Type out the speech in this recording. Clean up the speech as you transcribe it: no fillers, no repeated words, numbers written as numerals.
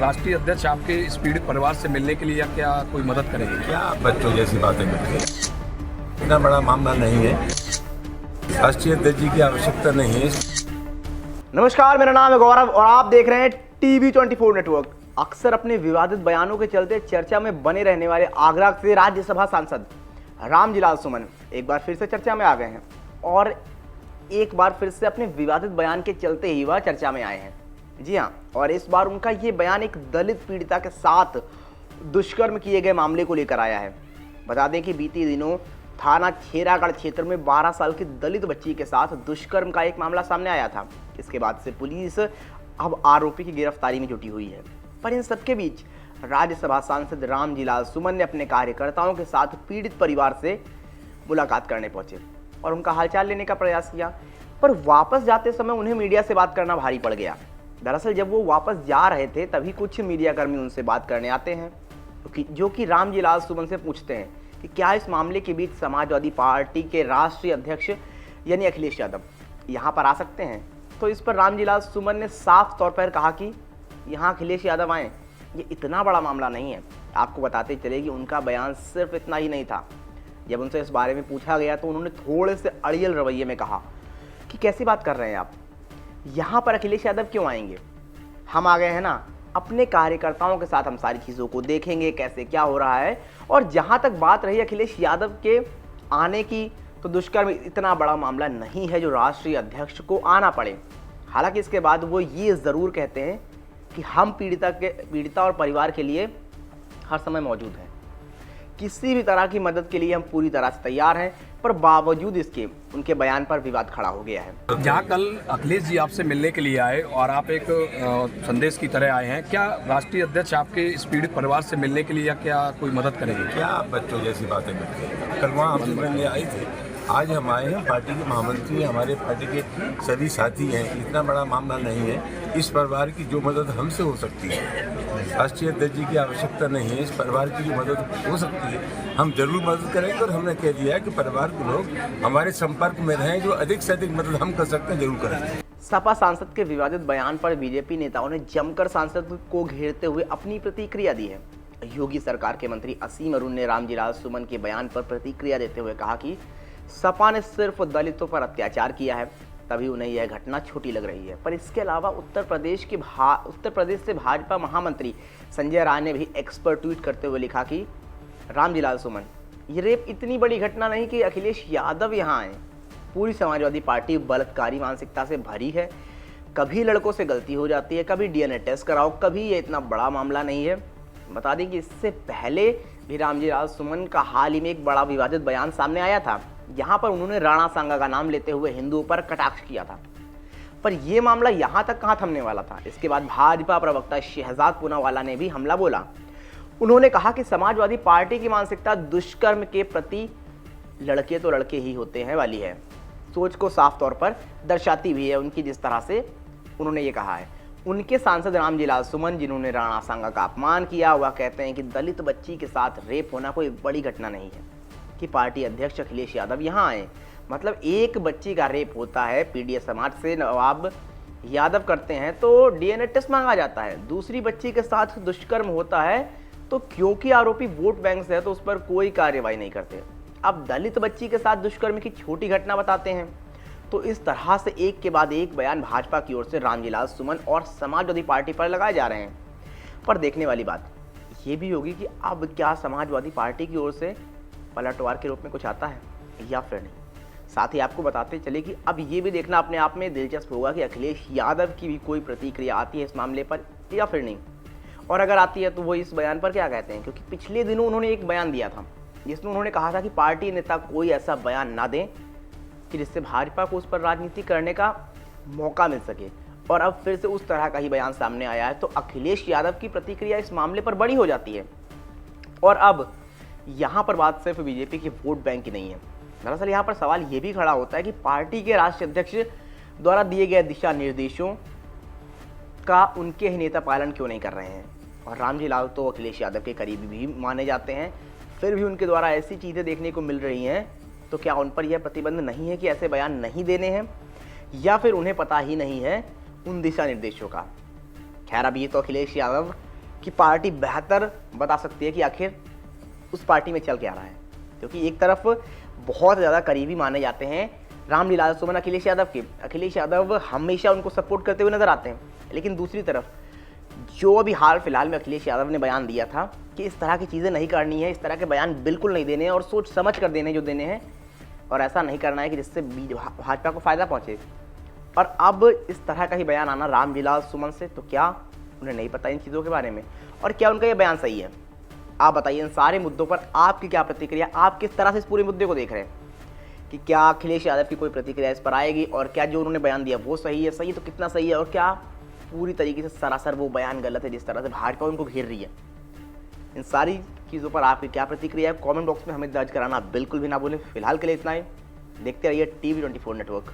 राष्ट्रीय अध्यक्ष आपके इस पीड़ित परिवार से मिलने के लिए या क्या कोई मदद करेंगे? क्या बच्चों जैसी बातें करते हैं? इतना बड़ा मामला नहीं है, राष्ट्रीय अध्यक्ष जी की आवश्यकता नहीं है। नमस्कार, मेरा नाम है गौरव और आप देख रहे हैं टीवी 24 नेटवर्क। अक्सर अपने विवादित बयानों के चलते चर्चा में बने रहने वाले आगरा से राज्यसभा सांसद रामजीलाल सुमन एक बार फिर से चर्चा में आ गए हैं और एक बार फिर से अपने विवादित बयान के चलते ही वह चर्चा में आए हैं। जी हाँ, और इस बार उनका ये बयान एक दलित पीड़िता के साथ दुष्कर्म किए गए मामले को लेकर आया है। बता दें कि बीते दिनों थाना खेरागढ़ क्षेत्र में 12 साल की दलित बच्ची के साथ दुष्कर्म का एक मामला सामने आया था। इसके बाद से पुलिस अब आरोपी की गिरफ्तारी में जुटी हुई है। पर इन सबके बीच राज्यसभा सांसद रामजीलाल सुमन ने अपने कार्यकर्ताओं के साथ पीड़ित परिवार से मुलाकात करने पहुंचे और उनका हालचाल लेने का प्रयास किया। पर वापस जाते समय उन्हें मीडिया से बात करना भारी पड़ गया। दरअसल जब वो वापस जा रहे थे तभी कुछ मीडियाकर्मी उनसे बात करने आते हैं जो कि रामजीलाल सुमन से पूछते हैं कि क्या इस मामले के बीच समाजवादी पार्टी के राष्ट्रीय अध्यक्ष यानी अखिलेश यादव यहाँ पर आ सकते हैं। तो इस पर रामजीलाल सुमन ने साफ तौर पर कहा कि यहाँ अखिलेश यादव आए, ये इतना बड़ा मामला नहीं है। आपको बताते चले कि उनका बयान सिर्फ इतना ही नहीं था। जब उनसे इस बारे में पूछा गया तो उन्होंने थोड़े से अड़ियल रवैये में कहा कि कैसी बात कर रहे हैं आप, यहाँ पर अखिलेश यादव क्यों आएंगे? हम आ गए हैं ना, अपने कार्यकर्ताओं के साथ हम सारी चीज़ों को देखेंगे कैसे क्या हो रहा है। और जहाँ तक बात रही अखिलेश यादव के आने की, तो दुष्कर्म इतना बड़ा मामला नहीं है जो राष्ट्रीय अध्यक्ष को आना पड़े। हालांकि इसके बाद वो ये ज़रूर कहते हैं कि हम पीड़िता और परिवार के लिए हर समय मौजूद हैं, किसी भी तरह की मदद के लिए हम पूरी तरह से तैयार हैं। पर बावजूद इसके उनके बयान पर विवाद खड़ा हो गया है। जहाँ कल अखिलेश जी आपसे मिलने के लिए आए और आप एक संदेश की तरह आए हैं, क्या राष्ट्रीय अध्यक्ष आपके इस पीड़ित परिवार से मिलने के लिए या क्या कोई मदद करेंगे? क्या बच्चों जैसी बातें करते हैं? कल वहाँ हमसे मिलने आए थे, आज हम आए हैं। पार्टी के महामंत्री हमारे पार्टी के सभी साथी हैं। इतना बड़ा मामला नहीं है, इस परिवार की जो मदद हमसे हो सकती है, राष्ट्रीय अध्यक्ष जी की आवश्यकता नहीं है। इस परिवार की जो मदद हो सकती है हम जरूर मदद करेंगे और हमने कह दिया है कि परिवार के लोग हमारे संपर्क में रहें, जो अधिक से अधिक मदद हम कर सकते हैं जरूर करेंगे। सपा सांसद के विवादित बयान पर बीजेपी नेताओं ने जमकर सांसद को घेरते हुए अपनी प्रतिक्रिया दी है। योगी सरकार के मंत्री असीम अरुण ने रामजीलाल सुमन के बयान पर प्रतिक्रिया देते हुए कहा कि सपा ने सिर्फ दलितों पर अत्याचार किया है, तभी उन्हें यह घटना छोटी लग रही है। पर इसके अलावा उत्तर प्रदेश से भाजपा महामंत्री संजय राय ने भी एक्सपर्ट ट्वीट करते हुए लिखा कि रामजीलाल सुमन, ये रेप इतनी बड़ी घटना नहीं कि अखिलेश यादव यहाँ आए। पूरी समाजवादी पार्टी बलात्कारी मानसिकता से भरी है। कभी लड़कों से गलती हो जाती है, कभी डीएनए टेस्ट कराओ, कभी ये इतना बड़ा मामला नहीं है। बता दें कि इससे पहले भी रामजीलाल सुमन का हाल ही में एक बड़ा विवादित बयान सामने आया था। यहाँ पर उन्होंने राणा सांगा का नाम लेते हुए हिंदुओं पर कटाक्ष किया था। पर यह मामला यहाँ तक कहाँ थमने वाला था। इसके बाद भाजपा प्रवक्ता शहजाद पूनावाला ने भी हमला बोला। उन्होंने कहा कि समाजवादी पार्टी की मानसिकता दुष्कर्म के प्रति लड़के तो लड़के ही होते हैं वाली है, सोच को साफ तौर पर दर्शाती भी है उनकी, जिस तरह से उन्होंने ये कहा है। उनके सांसद रामजीलाल सुमन, जिन्होंने राणा सांगा का अपमान किया, वह कहते हैं कि दलित बच्ची के साथ रेप होना कोई बड़ी घटना नहीं है कि पार्टी अध्यक्ष अखिलेश यादव यहाँ आए। मतलब एक बच्ची का रेप होता है, पीडीए समाज से नवाब यादव करते हैं तो डीएनए टेस्ट मांगा जाता है। दूसरी बच्ची के साथ दुष्कर्म होता है तो क्योंकि आरोपी वोट बैंक से है तो उस पर कोई कार्रवाई नहीं करते। अब दलित बच्ची के साथ दुष्कर्म की छोटी घटना बताते हैं। तो इस तरह से एक के बाद एक बयान भाजपा की ओर से रामजीलाल सुमन और समाजवादी पार्टी पर लगाए जा रहे हैं। पर देखने वाली बात ये भी होगी कि अब क्या समाजवादी पार्टी की ओर से पलटवार के रूप में कुछ आता है या फिर नहीं। साथ ही आपको बताते चले कि अब ये भी देखना अपने आप में दिलचस्प होगा कि अखिलेश यादव की भी कोई प्रतिक्रिया आती है इस मामले पर या फिर नहीं, और अगर आती है तो वो इस बयान पर क्या कहते हैं। क्योंकि पिछले दिनों उन्होंने एक बयान दिया था जिसमें उन्होंने कहा था कि पार्टी नेता कोई ऐसा बयान ना दें कि जिससे भाजपा को उस पर राजनीति करने का मौका मिल सके। और अब फिर से उस तरह का ही बयान सामने आया है तो अखिलेश यादव की प्रतिक्रिया इस मामले पर बड़ी हो जाती है। और अब यहाँ पर बात सिर्फ बीजेपी के वोट बैंक की नहीं है। दरअसल यहाँ पर सवाल ये भी खड़ा होता है कि पार्टी के राष्ट्रीय अध्यक्ष द्वारा दिए गए दिशा निर्देशों का उनके ही नेता पालन क्यों नहीं कर रहे हैं। और रामजीलाल तो अखिलेश यादव के करीबी भी माने जाते हैं, फिर भी उनके द्वारा ऐसी चीज़ें देखने को मिल रही हैं तो क्या उन पर यह प्रतिबंध नहीं है कि ऐसे बयान नहीं देने हैं, या फिर उन्हें पता ही नहीं है उन दिशा निर्देशों का। खैर अब ये तो अखिलेश यादव कि पार्टी बेहतर बता सकती है कि आखिर उस पार्टी में चल क्या रहा है, क्योंकि एक तरफ बहुत ज़्यादा करीबी माने जाते हैं रामलीला सुमन अखिलेश यादव के। अखिलेश यादव हमेशा उनको सपोर्ट करते हुए नजर आते हैं, लेकिन दूसरी तरफ जो अभी हाल फिलहाल में अखिलेश यादव ने बयान दिया था कि इस तरह की चीज़ें नहीं करनी है, इस तरह के बयान बिल्कुल नहीं देने हैं और सोच समझ कर देने जो देने हैं, और ऐसा नहीं करना है कि जिससे भाजपा को फायदा पहुंचे। और अब इस तरह का ही बयान आना रामलीला सुमन से, तो क्या उन्हें नहीं पता इन चीज़ों के बारे में, और क्या उनका ये बयान सही है? आप बताइए इन सारे मुद्दों पर आपकी क्या प्रतिक्रिया, आप किस तरह से इस पूरे मुद्दे को देख रहे हैं कि क्या अखिलेश यादव की कोई प्रतिक्रिया इस पर आएगी, और क्या जो उन्होंने बयान दिया वो सही है तो कितना सही है, और क्या पूरी तरीके से सरासर वो बयान गलत है जिस तरह से भाजपा उनको घेर रही है? इन सारी चीज़ों पर आपकी क्या प्रतिक्रिया है, कमेंट बॉक्स में हमें दर्ज कराना बिल्कुल भी ना भूलें। फिलहाल के लिए इतना ही, देखते रहिए TV24 नेटवर्क।